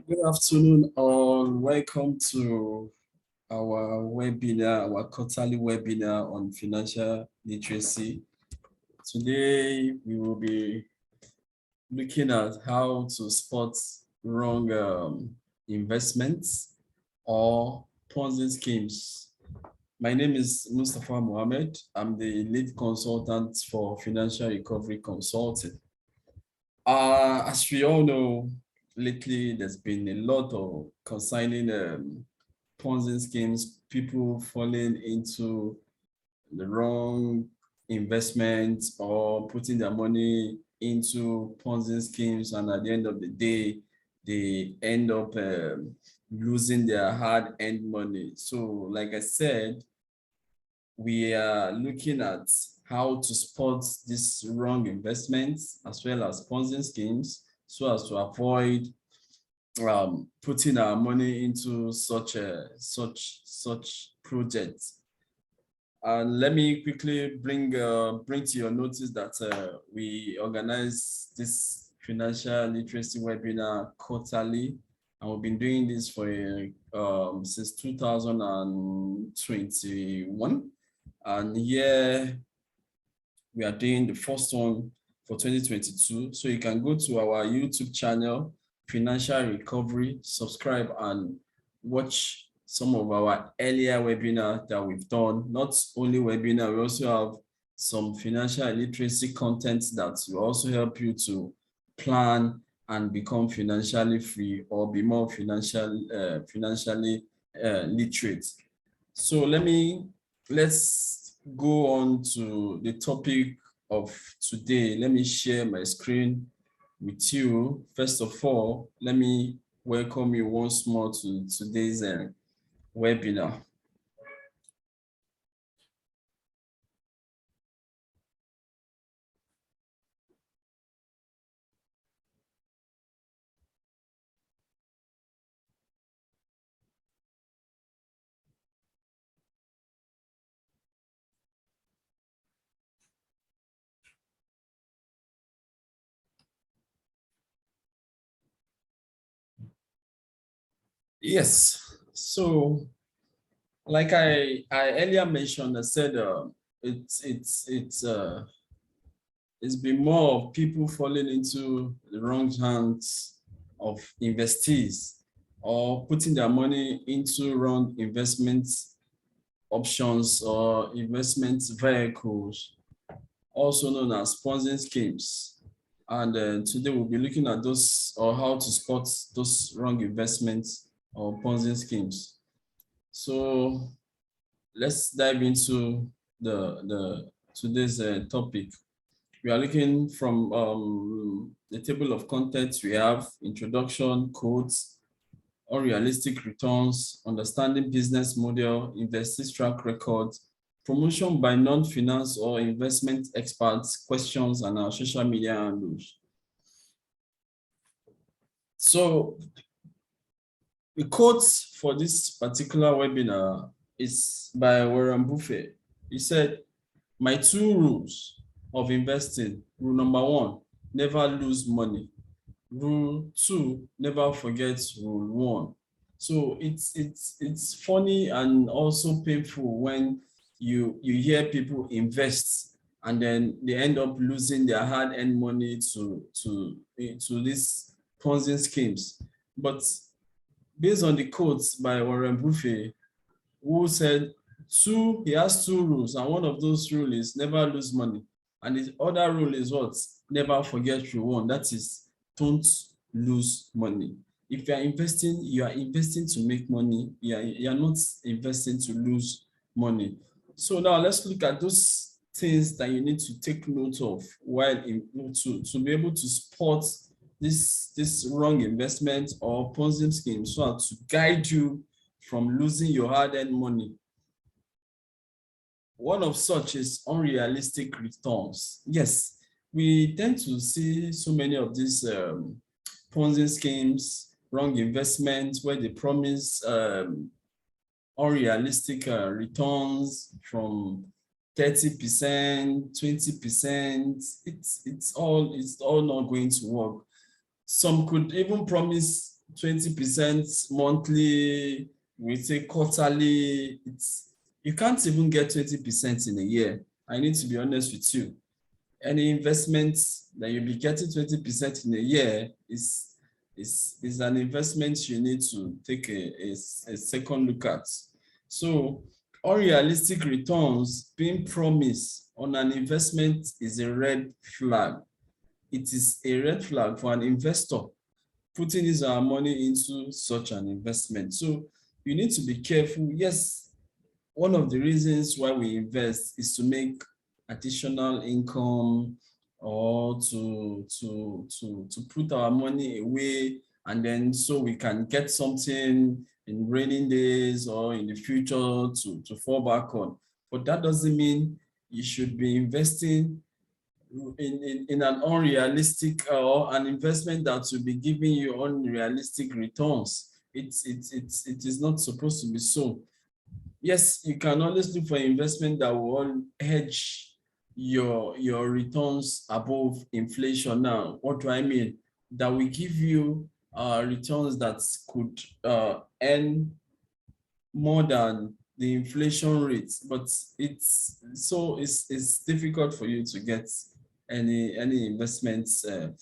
Good afternoon, all. Welcome to our webinar, our quarterly webinar on financial literacy. Today, we will be looking at how to spot wrong investments or Ponzi schemes. My name is Mustafa Mohammed. I'm the lead consultant for Financial Recovery Consulting. As we all know, lately there's been a lot of concerning Ponzi schemes, people falling into the wrong investments or putting their money into Ponzi schemes, and at the end of the day, they end up losing their hard-earned money. So, like I said, we are looking at how to spot these wrong investments as well as Ponzi schemes so as to avoid putting our money into such projects. And let me quickly bring to your notice that we organize this financial literacy webinar quarterly, and we've been doing this for since 2021. And here we are doing the first one for 2022. So you can go to our YouTube channel, Financial Recovery, subscribe and watch some of our earlier webinars that we've done. Not only webinar, we also have some financial literacy content that will also help you to plan and become financially free or be more financially literate. So let's go on to the topic of today. Let me share my screen with you. First of all, let me welcome you once more to today's webinar. Yes, so like I earlier mentioned, I said it's been more of people falling into the wrong hands of investees or putting their money into wrong investment options or investment vehicles, also known as Ponzi schemes. And today we'll be looking at those or how to spot those wrong investments or Ponzi schemes. So let's dive into today's topic. We are looking from the table of contents. We have introduction, quotes, unrealistic returns, understanding business model, investors track record, promotion by non-finance or investment experts, questions, and our social media handles. So the quotes for this particular webinar is by Warren Buffett. He said, "My two rules of investing. Rule number one, never lose money. Rule two, never forget rule one." So it's funny and also painful when you hear people invest and then they end up losing their hard-earned money to these Ponzi schemes. But based on the quotes by Warren Buffett, who said he has two rules, and one of those rules is never lose money. And the other rule is what? Never forget rule one. That is, don't lose money. If you are investing to make money. You are not investing to lose money. So now let's look at those things that you need to take note of while to be able to spot this wrong investment or Ponzi scheme, so as to guide you from losing your hard-earned money. One of such is unrealistic returns. Yes, we tend to see so many of these Ponzi schemes, wrong investments, where they promise unrealistic returns from 30%, 20%. It's all not going to work. Some could even promise 20% monthly, we say quarterly. You can't even get 20% in a year. I need to be honest with you. Any investment that you'll be getting 20% in a year is an investment you need to take a second look at. So unrealistic returns being promised on an investment is a red flag. It is a red flag for an investor putting his money into such an investment. So you need to be careful. Yes, one of the reasons why we invest is to make additional income or to put our money away, and then so we can get something in rainy days or in the future to fall back on. But that doesn't mean you should be investing in an unrealistic or an investment that will be giving you unrealistic returns. It is not supposed to be so. Yes, you can always look for investment that will hedge your returns above inflation. Now, what do I mean? That will give you returns that could earn more than the inflation rate, but it's difficult for you to get any investment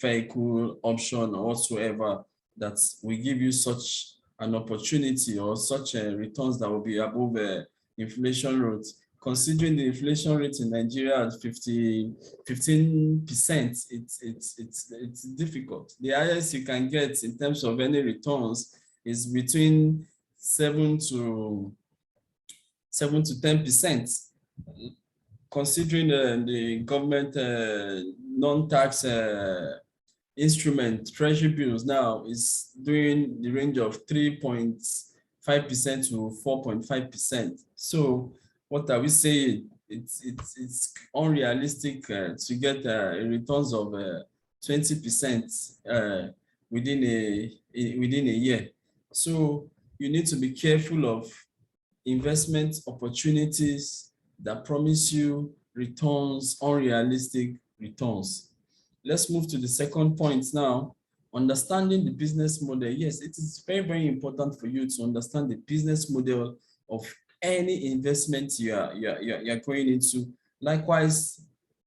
vehicle option or whatsoever that will give you such an opportunity or such returns that will be above inflation rate. Considering the inflation rate in Nigeria at 15%, it's difficult. The highest you can get in terms of any returns is between 7 to 10%. Considering the government non-tax instrument, treasury bills now is doing the range of 3.5% to 4.5%. So what are we saying? It's unrealistic to get returns of 20% within a year. So you need to be careful of investment opportunities that promise you returns, unrealistic returns. Let's move to the second point now. Understanding the business model. Yes, it is very, very important for you to understand the business model of any investment you're going into. Likewise,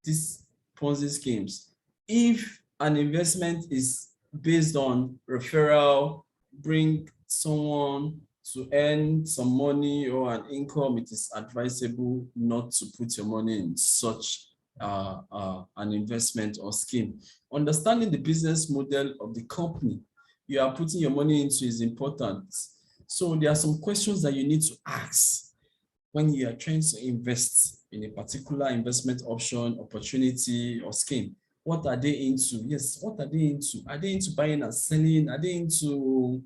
these Ponzi schemes. If an investment is based on referral, bring someone to earn some money or an income, it is advisable not to put your money in such an investment or scheme. Understanding the business model of the company you are putting your money into is important. So there are some questions that you need to ask when you are trying to invest in a particular investment option, opportunity, or scheme. What are they into? Yes, what are they into? Are they into buying and selling? Are they into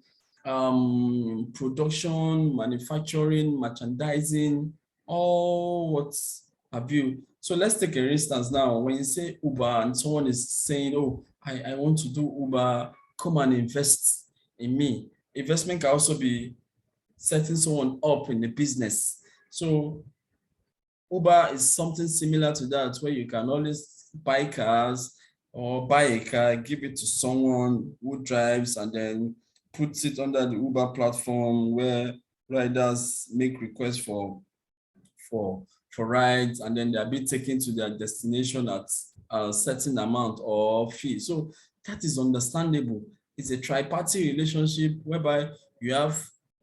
production, manufacturing, merchandising, all what have you? So let's take an instance now. When you say Uber and someone is saying, oh, I want to do Uber, come and invest in me. Investment can also be setting someone up in the business. So Uber is something similar to that, where you can always buy cars or buy a car, give it to someone who drives, and then puts it under the Uber platform where riders make requests for rides, and then they'll be taken to their destination at a certain amount or fee. So that is understandable. It's a tri-party relationship whereby you have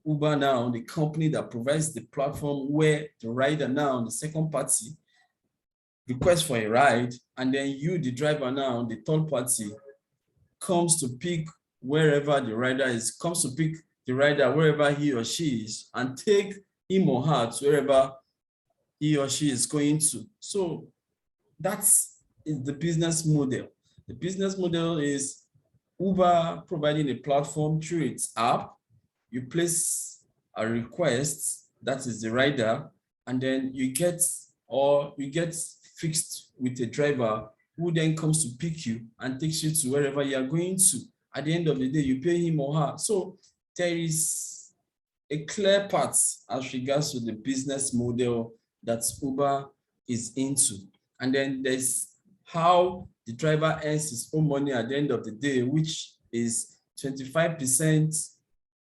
Uber now, the company that provides the platform, where the rider now, the second party, requests for a ride, and then you, the driver now, the third party, comes to pick wherever the rider is, comes to pick the rider wherever he or she is, and take him or her to wherever he or she is going to. So that's the business model. The business model is Uber providing a platform through its app. You place a request, that is the rider, and then you get fixed with a driver who then comes to pick you and takes you to wherever you are going to. At the end of the day, you pay him or her. So there is a clear path as regards to the business model that Uber is into. And then there's how the driver earns his own money at the end of the day, which is 25%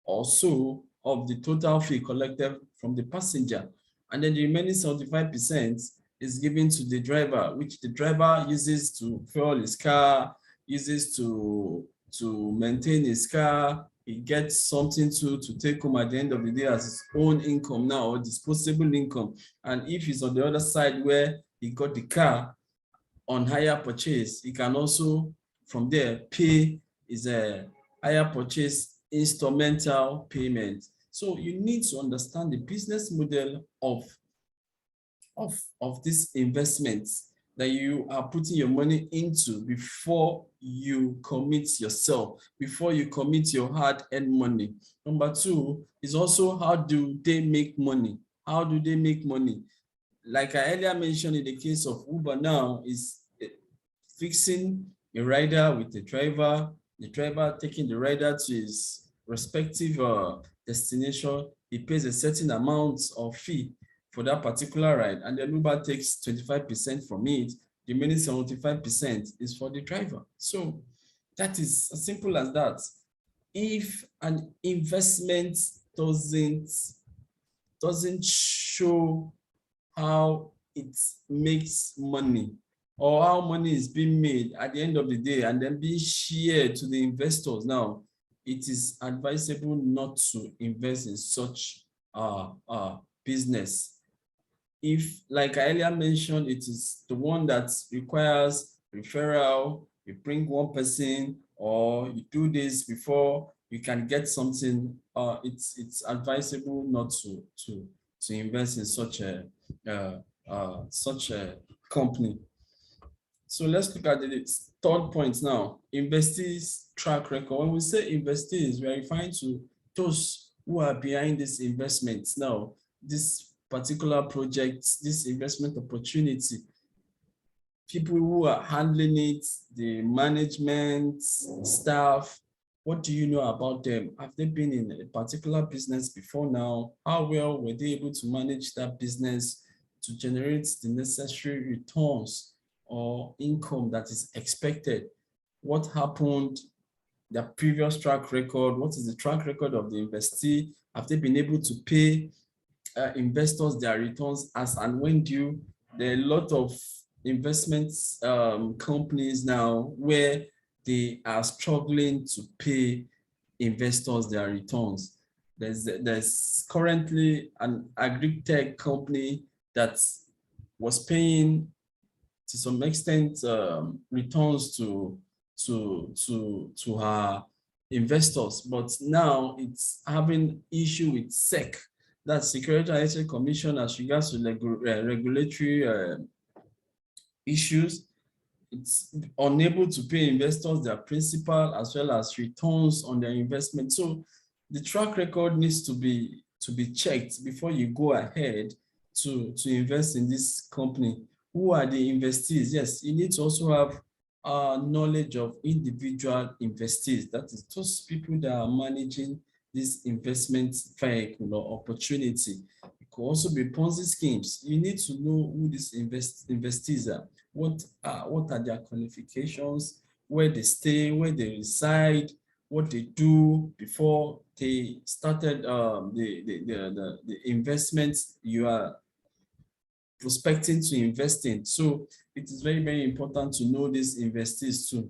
or so of the total fee collected from the passenger. And then the remaining 75% is given to the driver, which the driver uses to fuel his car, uses to maintain his car. He gets something to take home at the end of the day as his own income now, or disposable income. And if he's on the other side where he got the car on hire purchase, he can also from there pay his hire purchase instrumental payment. So you need to understand the business model of this investments that you are putting your money into before you commit yourself, before you commit your hard-earned money. Number two is also, how do they make money? How do they make money? Like I earlier mentioned, in the case of Uber now, is fixing a rider with the driver taking the rider to his respective destination. He pays a certain amount of fee for that particular ride, and then Uber takes 25% from it. The remaining 75% is for the driver. So that is as simple as that. If an investment doesn't show how it makes money, or how money is being made at the end of the day and then being shared to the investors, now it is advisable not to invest in such business. If, like I earlier mentioned, it is the one that requires referral, you bring one person or you do this before you can get something, it's advisable not to invest in such a company. So let's look at the third point now, investees track record. When we say investees, we are referring to those who are behind these investments. Now, this particular project, this investment opportunity, people who are handling it, the management, staff, what do you know about them? Have they been in a particular business before now? How well were they able to manage that business to generate the necessary returns or income that is expected? What happened, their previous track record? What is the track record of the investee? Have they been able to pay investors their returns as and when due? There are a lot of investment companies now where they are struggling to pay investors their returns. There's currently an agri-tech company that was paying to some extent returns to her investors, but now it's having issue with SEC, that's Security and Exchange Commission, as regards to regulatory issues. It's unable to pay investors their principal as well as returns on their investment. So the track record needs to be checked before you go ahead to invest in this company. Who are the investees? Yes, you need to also have knowledge of individual investees. That is those people that are managing this investment vehicle or opportunity. It could also be Ponzi schemes. You need to know who these investees are. What are their qualifications, where they stay, where they reside, what they do before they started the investments you are prospecting to invest in. So it is very, very important to know these investees too,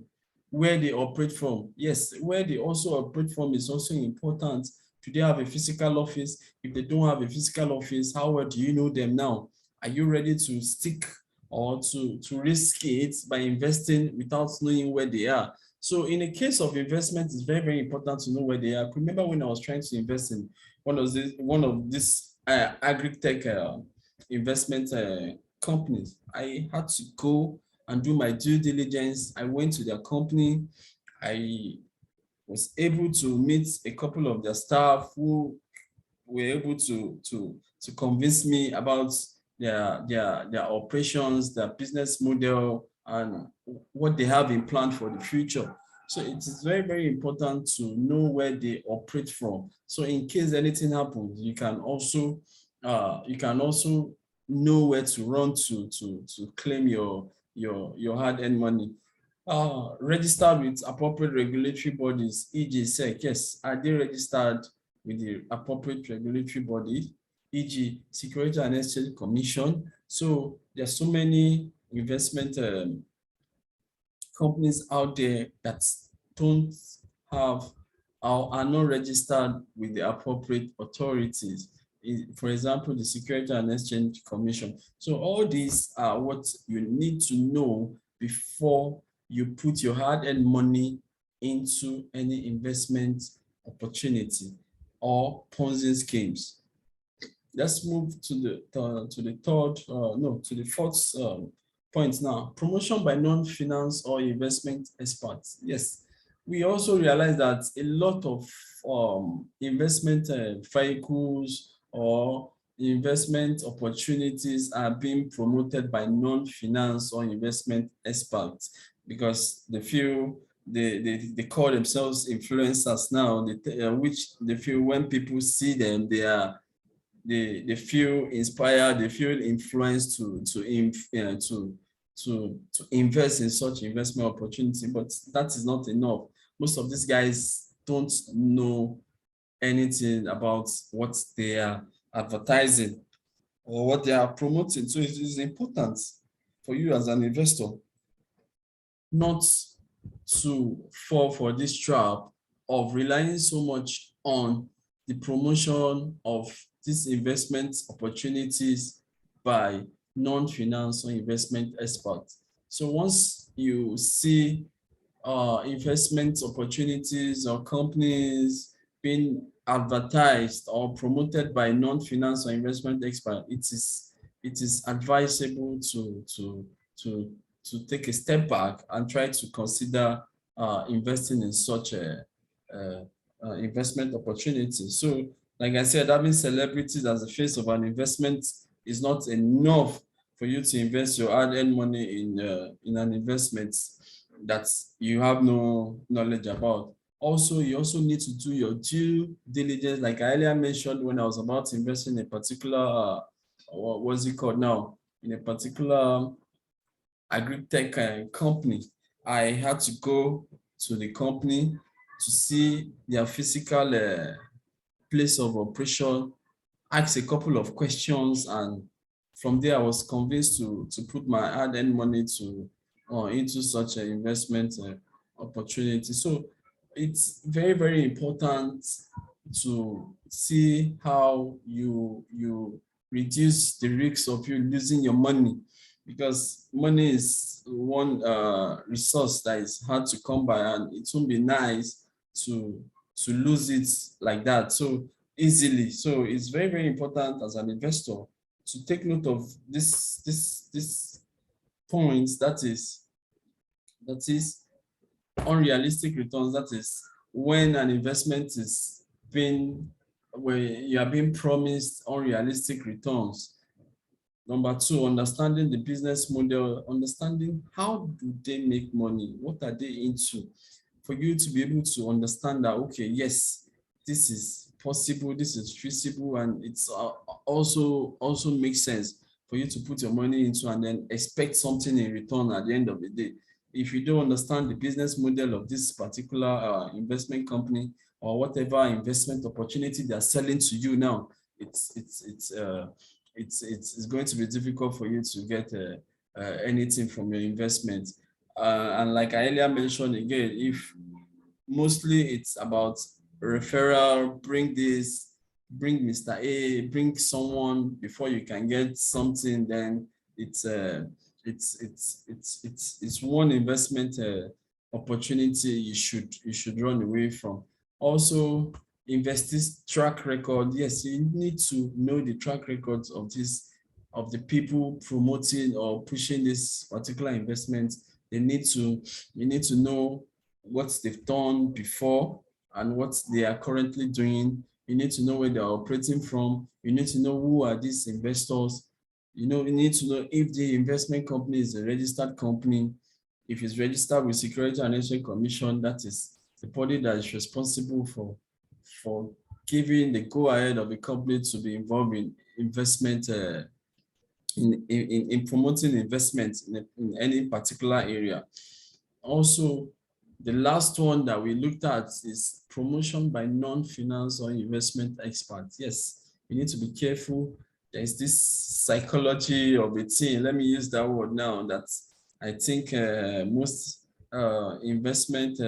where they operate from. Yes, where they also operate from is also important. Do they have a physical office? If they don't have a physical office, how well do you know them now? Are you ready to stick or to risk it by investing without knowing where they are? So in the case of investment, it's very, very important to know where they are. Remember when I was trying to invest in one of these agri-tech investment companies, I had to go and do my due diligence. I went to their company. I was able to meet a couple of their staff who were able to convince me about their operations, their business model, and what they have in plan for the future. So it is very, very important to know where they operate from. So in case anything happens, you can also know where to run to claim your hard-earned money. Registered with appropriate regulatory bodies, e.g. SEC. Yes, are they registered with the appropriate regulatory body, e.g., Security and Exchange Commission. So there are so many investment companies out there that don't have or are not registered with the appropriate authorities. For example, the Security and Exchange Commission. So all these are what you need to know before you put your hard-earned money into any investment opportunity or Ponzi schemes. Let's move to the third, no, to the fourth point now. Promotion by non-finance or investment experts. Yes, we also realize that a lot of investment vehicles or investment opportunities are being promoted by non-finance or investment experts because they feel they call themselves influencers now, which they feel when people see them, they feel inspired, they feel influenced to invest in such investment opportunity, but that is not enough. Most of these guys don't know anything about what they are advertising or what they are promoting. So it is important for you as an investor not to fall for this trap of relying so much on the promotion of these investment opportunities by non-finance or investment experts. So once you see investment opportunities or companies being advertised or promoted by non-finance or investment expert, it is advisable to take a step back and try to consider investing in such a investment opportunity. So, like I said, having celebrities as the face of an investment is not enough for you to invest your hard-earned money in an investment that you have no knowledge about. Also, you also need to do your due diligence, like I earlier mentioned when I was about to invest in a particular, what's it called now, in a particular agri-tech company. I had to go to the company to see their physical place of operation, ask a couple of questions, and from there I was convinced to put my hard-earned money into such an investment opportunity. So it's very, very important to see how you reduce the risks of you losing your money, because money is one resource that is hard to come by, and it won't be nice to lose it like that so easily. So it's very, very important as an investor to take note of this points, that is unrealistic returns. That is when an investment is being, where you are being promised unrealistic returns. Number two, understanding the business model, understanding how do they make money, what are they into, for you to be able to understand that, okay, yes, this is possible, this is feasible, and it's also makes sense for you to put your money into and then expect something in return at the end of the day. If you don't understand the business model of this particular investment company or whatever investment opportunity they're selling to you now, it's going to be difficult for you to get anything from your investment. And like I earlier mentioned again, if mostly it's about referral, bring this, bring Mr. A, bring someone before you can get something, then it's one investment opportunity you should run away from. Also, investors track record. Yes, you need to know the track records of the people promoting or pushing this particular investment. You need to know what they've done before and what they are currently doing. You need to know where they're operating from. You need to know who are these investors. You need to know if the investment company is a registered company. If it's registered with Security and Exchange Commission, that is the body that is responsible for giving the go-ahead of the company to be involved in investment, in promoting investment in any particular area. Also, The last one that we looked at is promotion by non-finance or investment experts. Yes, you need to be careful. There's this psychology of a thing. Let me use that word now. That I think most investment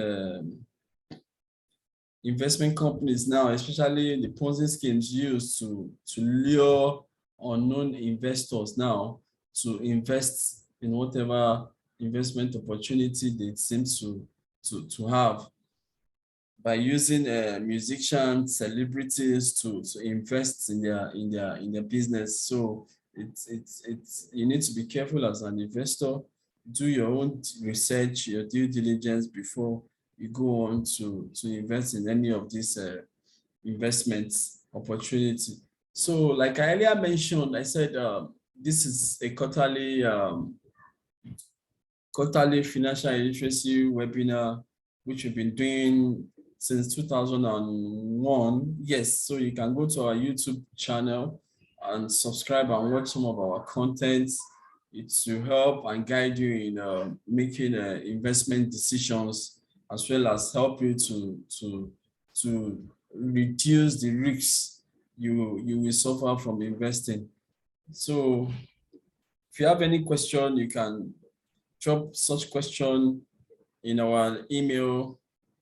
companies now, especially the Ponzi schemes, use to lure unknown investors now to invest in whatever investment opportunity they seem to have, by using musicians, celebrities to invest in their business. So it's you need to be careful as an investor. Do your own research, your due diligence before you go on to invest in any of these investments opportunity. So like I earlier mentioned, I said this is a quarterly financial literacy webinar, which we've been doing since 2001. Yes, so you can go to our YouTube channel and subscribe and watch some of our contents. It's to help and guide you in making investment decisions, as well as help you to reduce the risks you will suffer from investing. So if you have any question, you can drop such question in our email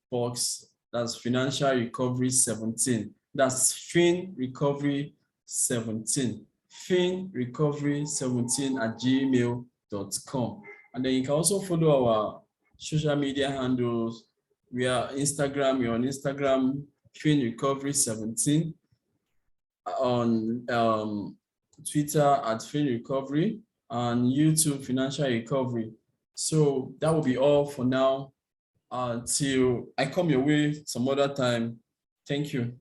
box. That's financial recovery 17. That's fin recovery 17. Fin recovery 17 at gmail.com. And then you can also follow our social media handles. We are Instagram, we're on Instagram, fin recovery 17, on Twitter at fin recovery, and YouTube financial recovery. So that will be all for now until I come your way some other time. Thank you.